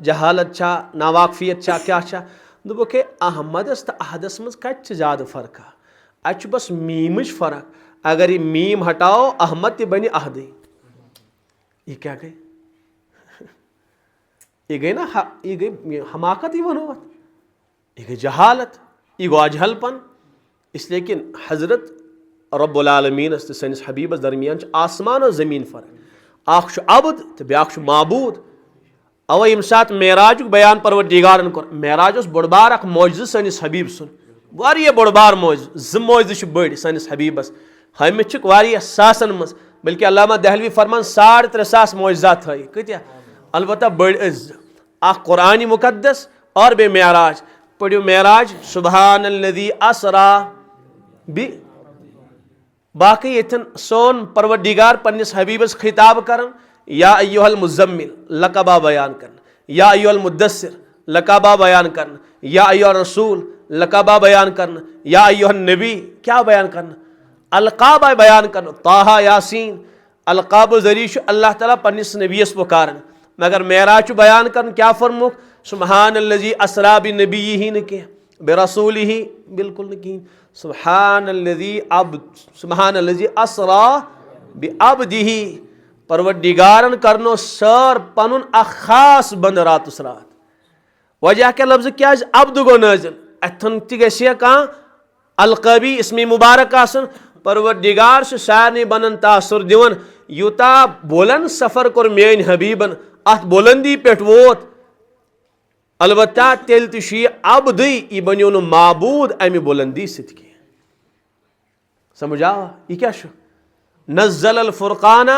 جہالت چھا ناواقفیت چھا کیا چھا دوپک احمدس تو احدس مز کت زیادہ فرق اتھ بس میمچ فرق اگر یہ میم ہٹاؤ احمد تہ بنہ احدی یہ کیا گئی یہ گئی نا یہ گئی حماقت یہ ونو یہ گئی جہالت یہ گو اجہل پن اس لیے کہ حضرت رب العالمین تو سنس حبیبس درمیان آسمان و زمین فرق اخ عبد تو بیاکھ معبود اوے یم سات معراج بیان پروردگارن کور معراج اس بڑ بار اخ معجزہ سنس حبیب سن واریاہ بڑ بار معجزہ ز معجزہ بڑ سنس حبیبس ہمت چھ واریاہ ساسن مز بلکہ علامہ دہلوی فرمان 3.5 معجزات تھے کتیا البتہ بڑ اخ قرآن مقدس اور بے معراج پڑھو معراج سبحان الذی اسرا باقی یتن سون پروردگار پنس حبیبس خطاب کرن یا ایھا المزمل لقبہ بیان کرن یا ایھا المدثر لقبہ بیان کرن یا ایھا الرسول لقبہ بیان کرن یا ایھا النبی کیا بیان کرن القاب بیان کرن طٰہٰ یاسین القاب ذریعہ اللہ تعالیٰ پنس نبیس پکارن مگر معراج بیان کرن کیا فرموک سبحان الذی اسرا بنبیہ نہ برسولہ بالکل نہ کہین سبحان الذی اسرا بعبدہ پروردگارن کرنو سر پنن اخ خاص بند رات رات وجہ کیا لفظ کیا عبد گو نازل اتن تہ گژھِ کانٛہہ القابی اسمی مبارک آسن پروردگار سے سارے بنن تاثر دیون یوتا بولن سفر کور میٲنۍ حبیبن ات بلندی پہ ووت البتہ تیل تہ یہ عبدی یہ بنیو نہ معبود امہ بلندی ست کی سمجھ آوا یہ کیا شو نزل الفرقان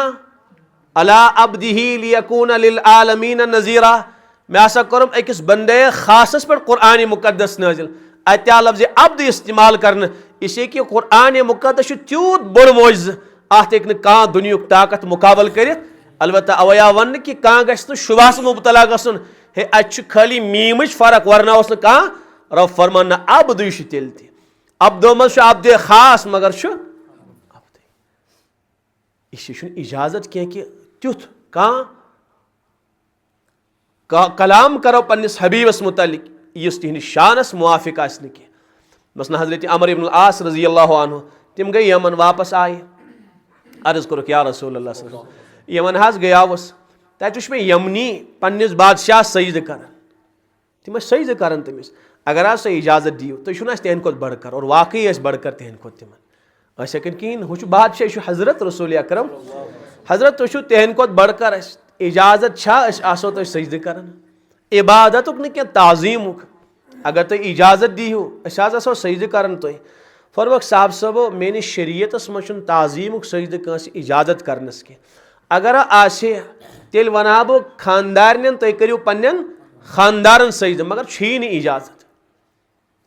علی عبدہ لیکون للعالمین نذیرا میں ہسا کرم اکس بندے خاصس پہ قرآن مقدس نازل اتیا لفظ عبد استعمال کرنا اس لیے کہ قرآن مقدس تیوت بڑ معجزہ ات ہیکہ نہ کانٛہہ دنیاک طاقت مقابل کرت البتہ اویا ون کہ کانٛہہ گژھِ نہٕ شبہس مبتلا گژھن ہے اتھ خالی میمچ فرق ورنہ اس نہ کانٛہہ رب فرمان نہ عبدی چھ تیل تہ عبدو مز عبد خاص مگر عبد یہ چھُنہٕ اجازت کینٛہہ کہ تیُتھ کانٛہہ کلام کرو پنس حبیبس متعلق یس تہندس شانس موافق آسہ نہ کینٛہہ مثلا حضرت عمر ابن العاص رضی اللہ عنہ تم گئی یمن واپس آئے عرض کرک یا رسول اللہ صلی اللہ علیہ وسلم یمن حظ گیاوس تتہ وچھ میں یمنی پنس بادشاہ سجدہ کران تم سجدہ کران تمس اگر حظ تُہۍ اجازت دیو تُہۍ چھُو نہ تہند کھۄتہٕ بڑھ کر اور واقعی ٲسۍ بڑھ کر تہند کھۄتہٕ تمن ٲسۍ ہٮ۪کن کِہیٖنۍ ہُہ چھُ بادشاہ یہِ چھُ حضرت رسول اکرم حضرت تُہۍ چھُو تہند کھۄتہٕ بڑھ کر اَسہِ اجازت چھا أسۍ آسو تۄہہِ سجدٕ کران عبادتُک نہٕ کینٛہہ تعظیٖمُک اگر تُہۍ اجازت دیٖہِو أسۍ حظ آسو سجدٕ کران تۄہہِ فرموکھ صاحب صٲبو میٲنِس شریعتس منٛز چھُنہٕ تعظیٖمُک سجدٕ کٲنٛسہِ اجازت کرنس کینٛہہ اگر آسہِ ہے تیٚلہِ ونہٕ ہا بہٕ خاندارنٮ۪ن تُہۍ کٔرِو پننٮ۪ن خاندارن سجدٕ مگر چھُیی نہٕ اجازت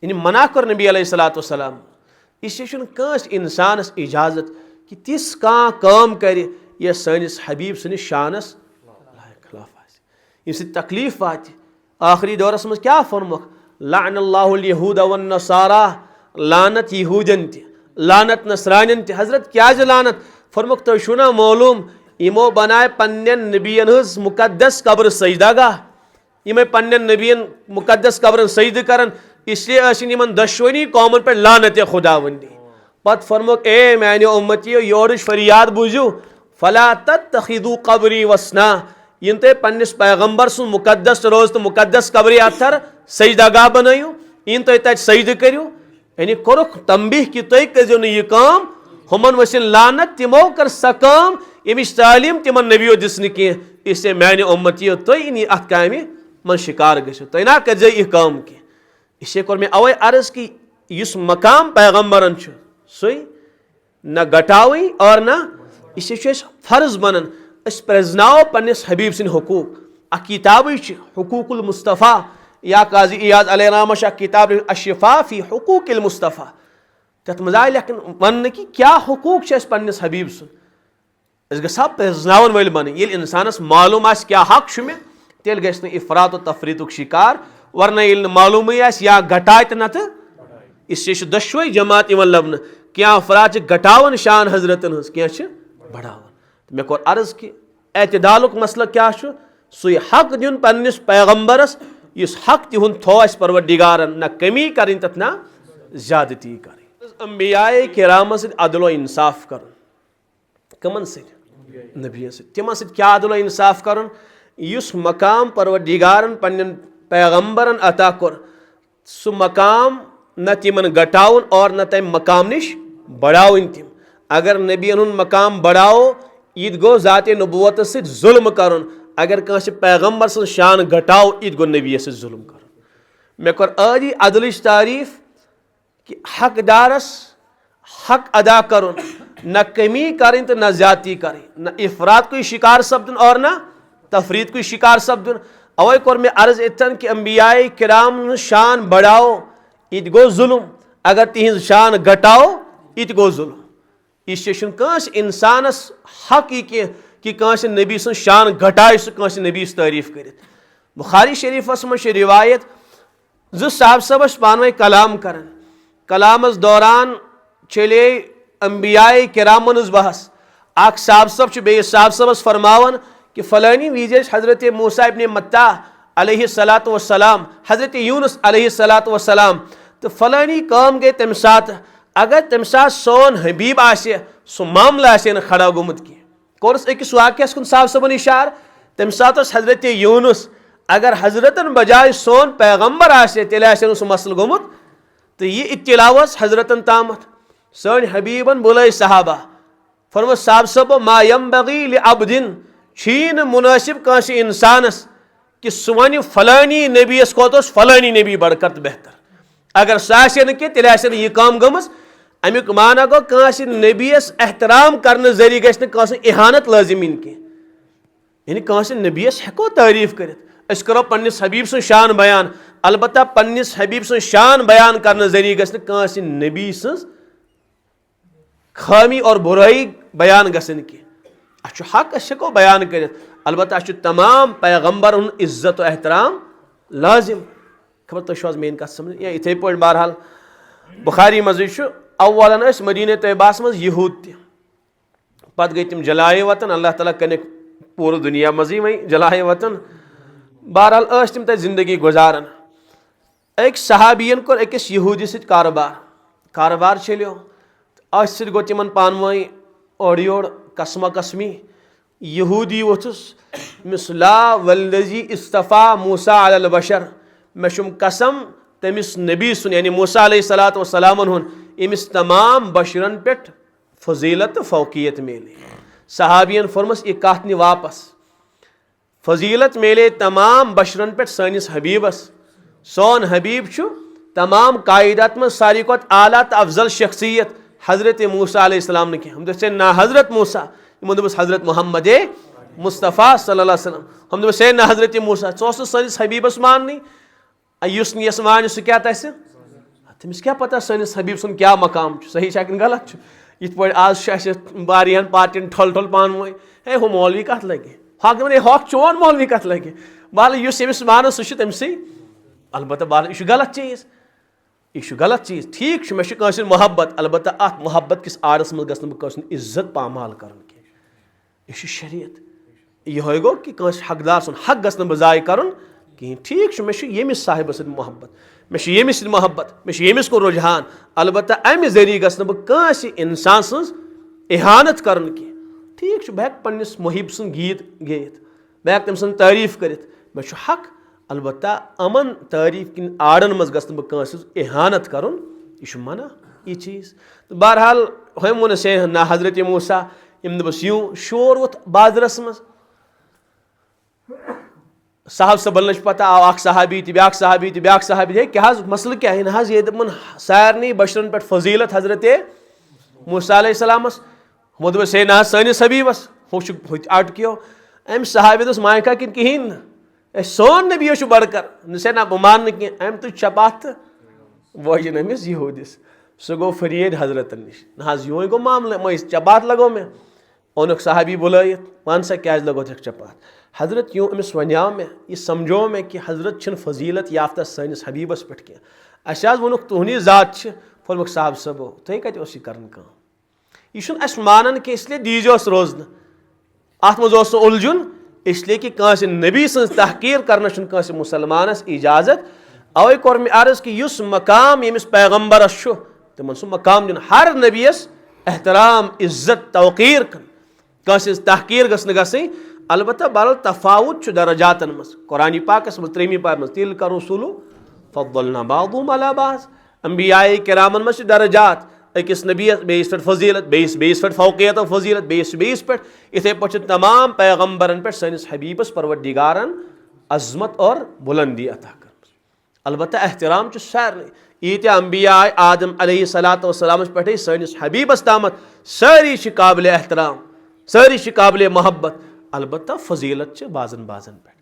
یعنی منع کور نبی علیہ الصلوۃ والسلام اس لیے چھُنہٕ کٲنٛسہِ انسانس اجازت کہ تِژھ کانٛہہ کٲم کرِ یۄس سٲنِس حبیب سٕنٛدِس شانس خلاف آسہِ ییٚمہِ سۭتۍ تکلیٖف واتہِ آخری دورس منٛز کیٛاہ فرموکھ لعن اللہ الہود والنصارا لعنت یہودین تہِ لعنت نصرانین تہِ حضرت کیازِ لعنت فرموکھ تُہۍ چھُو نا معلوٗم یِمو بنایہِ پننٮ۪ن نبین ہٕنٛز مقدس قبر سجدہ گاہ یِمے پننٮ۪ن نبین مقدس قبرن سجدٕ کران اس لیے ٲسِن یِمن دۄشوٕنی قومن پٮ۪ٹھ لعنت خداوندی پتہٕ فرموکھ اے میانیو اُمتیو یورٕچ فریاد بوٗزِو فلا تتخذوا قبری وسنا یِنہٕ تُہۍ پننس پیغمبر سُنٛد مقدس روز تہٕ مقدس قبرِ اتھر سجدہ گاہ بنٲیِو یِنہٕ تُہۍ تتہِ سجدٕ کٔرِو یعنی کوٚرُکھ تنبیہ کہ تُہۍ کٔرزیو نہٕ یہِ کٲم ہُمن ؤسِن لعنت تِمو کٔر سۄ کٲم ییٚمِچ تعلیٖم تِمن نبیو دِژ نہٕ کینٛہہ اس لیے میانہِ اُمتیو تُہۍ نی اتھ کامہِ منٛز شکار گٔژھِو تُہۍ نا کٔرزیو یہِ کٲم کینٛہہ اس لیے کوٚر مےٚ اوے عرض کہ یُس مقام پیغمبرن چھُ سُے نہ گٹاوٕنۍ اور نہ اس لیے چھُ اَسہِ فرض بنان أسۍ پرٛزناوو پننس حبیب سٕنٛدۍ حقوٗق اکھ کتابٕے چھِ حقوٗق المصطفیٰ یا قاضی ایاض علیہ رحمہ چھِ اکھ کتاب الشفاء فی حقوق المصطفیٰ تتھ منٛز آیہِ لیکھنہٕ وننہٕ کہ کیاہ حقوٗق چھِ اَسہِ پننس حبیب سُنٛد أسۍ گژھٕ ہا پرٛزناون وٲلۍ بنٕنۍ ییٚلہِ انسانس معلوٗم آسہِ کیاہ حق چھُ مےٚ تیٚلہِ گژھِ نہٕ افراط و تفریٖطُک شکار ورنہ ییٚلہِ نہٕ معلوٗمٕے آسہِ یا گٹایہِ تہٕ نتہٕ اس لیے چھِ دۄشوے جماعت یِوان لبنہٕ کینٛہہ افراد چھِ گٹاوان شان حضرتن ہٕنٛز کینٛہہ چھِ بڑاوان مےٚ کوٚر عرض کہ اعتدالُک مسلہٕ کیاہ چھُ سُے حق دیُن پننِس پیغمبرس یُس حق تِہُنٛد تھوٚو اَسہِ پروردِگارن، نہ کمی کرٕنۍ تتھ نہ زیادتی کرٕنۍ. انبیاء کرامن سۭتۍ عدل و انصاف کرُن. کمن سۭتۍ؟ نبیَن سۭتۍ. تِمن سۭتۍ کیٛاہ عدل و انصاف کرُن؟ یُس مقام پروردِگارن پننٮ۪ن پیغمبرن عطا کوٚر سُہ مقام نہ تِمن گٹاوُن اور نہ تمہِ مقام نِش بڑاوٕنۍ تِم. اگر نبین ہُنٛد مقام بڑاوو یہِ تہِ گوٚو ذاتِ نبوتس سۭتۍ ظُلم کرُن. اگر کٲنٛسہِ پیغمبر سٕنٛز شان گٹاوو یہِ تہِ گوٚو نبیَس سۭتۍ ظُلم کرُن. مےٚ کوٚر ٲدی عدلٕچ تعریٖف کہِ حقدارس حق ادا کرُن، نہ کمی کرٕنۍ تہٕ نہ زیادتی کرٕنۍ، نہ افراد کُے شکار سپدُن اور نہ تفریٖد کُے شکار سپدُن. اوے کوٚر مےٚ عرض یِتھن کہِ انبیاء کرام ہٕنٛز شان بڑاوو یہِ تہِ گوٚو ظُلم، اگر تِہنٛز شان گٹاوو یہِ تہِ گوٚو ظُلم. یہِ چھُنہٕ کٲنٛسہِ انسانس حق یہِ کینٛہہ کہ کٲنٛسہِ نبی سٕنٛز شان گٹایہِ سُہ کٲنٛسہِ نبیِس تعریٖف کٔرِتھ. بخاری شریفس منٛز چھِ روایت زٕ صاحب صٲب ٲسۍ پانہٕ ؤنۍ کلام کران. کلامس دوران چلے انبیاء کرامن ہٕنٛز بحث. اکھ صاحب صٲب چھُ بیٚیِس صاحب صٲبس فرماوان کہ فلٲنی وِزِ ٲسۍ حضرت موسیٰ ابن متہ علیہ الصلاۃ والسلام، حضرت یونس علیہ الصلاۃ والسلام تہٕ فلٲنی کٲم گٔے تمہِ ساتہٕ. اگر تمہِ ساتہٕ سون حبیٖب آسہِ سُہ معاملہٕ آسہِ ہے نہٕ کھڑا گوٚمُت کینٛہہ. کوٚرُس أکِس واقعس کُن صاحب صٲبن اِشارٕ. تمہِ ساتہٕ اوس حضرت یونس. اگر حضرتن بجاے سون پیغمبر آسہِ ہے تیٚلہِ آسہِ ہے نہٕ سُہ مسلہٕ گوٚمُت. تہٕ یہِ اطلاع اوس حضرتن تامتھ. سٲنۍ حبیٖبن بُلٲے صحابہ، فرمووُس صاحب صٲبو ما ینبغی لعبدٍ، چھی نہٕ مُنٲسِب کٲنٛسہِ انسانس کہ سُہ ونہِ فلٲنی نبیس کھۄتہٕ اوس فلٲنی نبی بڑکر تہٕ بہتر. اگر سُہ آسہِ ہے نہٕ کینٛہہ تیٚلہِ آسہِ ہے نہٕ یہِ کٲم گٔمٕژ. امیُک معنی گوٚو کٲنٛسہِ نبیس احترام کرنہٕ ذٔریعہٕ گژھِ نہٕ کٲنٛسہِ اِہانت لٲزِم یِنۍ کینٛہہ. یعنی کٲنٛسہِ نبیس ہٮ۪کو تعریٖف کٔرِتھ. أسۍ کرو پننِس حبیٖب سٕنٛز شان بیان، البتہ پننِس حبیٖب سٕنٛز شان بیان کرنہٕ ذٔریعہٕ گژھِ نہٕ کٲنٛسہِ نبی سٕنٛز خٲمی اور بُرٲیی بیان گژھٕنۍ کینٛہہ. اَسہِ چھُ حق أسۍ ہٮ۪کو بیان کٔرِتھ، البتہ اَسہِ چھُ تمام پیغمبرن ہُنٛد عزت و احترام لٲزِم. خبر تُہۍ چھِو حظ میٲنۍ کتھ سمجھ؟ یا یِتھٕے پٲٹھۍ بہرحال بخاری منٛزٕے چھُ اولن ٲسۍ مدیٖنہ طیبہس منٛز یہوٗد تہِ، پتہٕ گٔے تِم جلایے وطن. اللہ تعالیٰ کٔرنکھ پوٗرٕ دُنیا منٛزٕے وۄنۍ جلایے وطن. بہرحال ٲسۍ تِم تتہِ زندگی گُزاران. أکۍ صحابین کوٚر أکِس یہوٗدی سۭتۍ کاربار چلیو. أتھۍ سۭتۍ گوٚو تِمن پانہٕ ؤنۍ اورٕ یورٕ قسمہ قسمی. یہوٗدی ووٚتھُس مِس لا والذی اصطفیٰ موسیٰ علی البشر، مےٚ چھُم قسم تٔمِس نبی سُنٛد یعنی موسیٰ علیہ الصلاۃ والسلامن ہُنٛد ییٚمِس تمام بشرن پٮ۪ٹھ فضیلت تہٕ فوقیت میلے. صحابین فرمس یہِ کتھ نہِ واپس. فضیلت میلے تمام بشرن پٮ۪ٹھ سٲنِس حبیٖبس. سون حبیٖب چھُ تمام قاعدات منٛز ساروی کھۄتہٕ اعلیٰ تہٕ افضل شخصیت. حضرت موسیٰ علیہ السلام نہٕ کینٛہہ. ہم دوٚپُس ہے نہ حضرت موسیٰ، یِمو دوٚپُس حضرت محمد مصطفیٰ صلی اللہ علیہ وسلم. ہم دوٚپُس ہے نہ حضرت موسیٰ، ژٕ اوسُکھ سٲنِس حبیٖبس ماننٕے. یُس نہٕ یَس مانہِ سُہ کیٛاہ تَسہِ؟ تٔمِس کیٛاہ پتہ سٲنِس حبیٖب سُنٛد کیٛاہ مقام چھُ، صحیح چھا کِنہٕ غلط چھُ. یِتھ پٲٹھۍ آز چھُ اَسہِ واریاہن پارٹین ٹھۄل پانہٕ ؤنۍ، ہے ہُہ مولوی کتھ لگہِ، ہۄکھ چون مولوی کتھ لگہِ. بہرحال یُس ییٚمِس مانان سُہ چھُ تٔمسٕے. البتہ بہرحال یہِ چھُ غلط چیٖز، یہِ چھُ غلط چیٖز. ٹھیٖک چھُ مےٚ چھُ کٲنٛسہِ ہُنٛد محبت، البتہ اتھ محبت کِس آڑس منٛز گژھِ نہٕ بہٕ کٲنٛسہِ ہُنٛد عزت پامال کرُن کینٛہہ. یہِ چھُ شریعت. یِہوے گوٚو کہِ کٲنٛسہِ حقدار سُنٛد حق گژھِ نہٕ بہٕ ضایہِ کرُن کِہینۍ. ٹھیٖک چھُ مےٚ چھُ ییٚمِس صاحبس سۭتۍ محبت، مےٚ چھُ ییٚمِس سۭتۍ محبت، مےٚ چھُ ییٚمِس کُن رُجحان، البتہ امہِ ذٔریعہٕ گژھِ نہٕ بہٕ کٲنٛسہِ انسان سٕنٛز اِہانت کرُن کینٛہہ. ٹھیٖک چھُ بہٕ ہٮ۪کہٕ پننِس محیٖب سُنٛد گیٖت گیٚیِتھ، بہٕ ہٮ۪کہٕ تٔمۍ سٕنٛز تعریٖف کٔرِتھ، مےٚ چھُ حق، البتہ یِمن تعریٖف کِنۍ آڑن منٛز گژھِ نہٕ بہٕ کٲنٛسہِ ہٕنٛز اِہانت کرُن. یہِ چھُ منع یہِ چیٖز. تہٕ بہرحال ہُمۍ ووٚنُس ہے نہ حضرت موسیٰ. یِم دوٚپُس یوٗ شور ووٚتھ بازرس منٛز. صاحب صٲبن لٔج پتہ، آو اکھ صحابی تہِ بیاکھ صحابی تہِ بیاکھ صحابی ہے کیٛاہ حظ مسلہٕ کیٛاہ؟ نہ حظ یہِ دوٚپُن سارنٕے بشرن پٮ۪ٹھ فضیلت حضرت موسیٰ علیہ السلامس. ہُمو دوٚپُس ہے نہ حظ سٲنِس حبیٖبس. ہُہ چھُ ہُتہِ اٹکیو. أمۍ صحابی دوٚپُس مانکھا کِنہٕ کِہینۍ نہٕ، ہے سون نبی چھُ بڑکر. دوٚپُس ہے نہ بہٕ مانہٕ نہٕ کینٛہہ. أمۍ تُج چپاتھ تہٕ وٲجِن أمِس یہوٗدِس. سُہ گوٚو فریٖد حضرتن نِش. نہ حظ یِہوے گوٚو معاملہٕ، مٔنٛزۍ چپاتھ لگوو مےٚ. اوٚنُکھ صحابی بُلٲیِتھ، وَن سا کیٛازِ لگوتھکھ چپاتھ؟ حضرت یوں أمِس وَنیٛاو مےٚ، یہِ سمجھو مےٚ کہِ حضرت چھِنہٕ فضیلت یافتہ سٲنِس حبیٖبس پٮ۪ٹھ کینٛہہ. اَسہِ حظ ووٚنُکھ تُہُنٛدٕے ذات چھِ. فرموکھ صاحب صٲبو تُہۍ کتہِ اوس یہِ کران کٲم؟ یہِ چھُنہٕ اَسہِ مانان کینٛہہ، اس لیے دیٖزیوس روزنہٕ. اتھ منٛز اوس نہٕ اُلجھُن اس لیے کہ کانس نبی سن تحقیر کرنا کانس مسلمانس اجازت اوے کور میں عرض کہ اس مقام یمس پیغمبرس چھُ تمن سہ مقام دن ہر نبیس احترام عزت توقیر کانس تحقیر گژھنہٕ گژھٕنۍ البتہ بل تفاوت چھُ درجاتن مز قرآن پاکس مز 3 پارِ مز تلک رسول فضلنا بعضهم على بعض انبیاء کرامن مز درجات اکس نبیس بیس پہ فضیلت بیس پہ فوقیت و فضیلت بیس پہ اتھے پہ تمام پیغمبرن پہ سنس حبیبس پروردگارن عظمت اور بلندی عطا کر البتہ احترام سارے ییتیا انبیاء آدم علیہ الصلوۃ والسلام پہ سنس حبیبس تامت ساری قابل احترام ساری قابل محبت البتہ فضیلت بازن پہ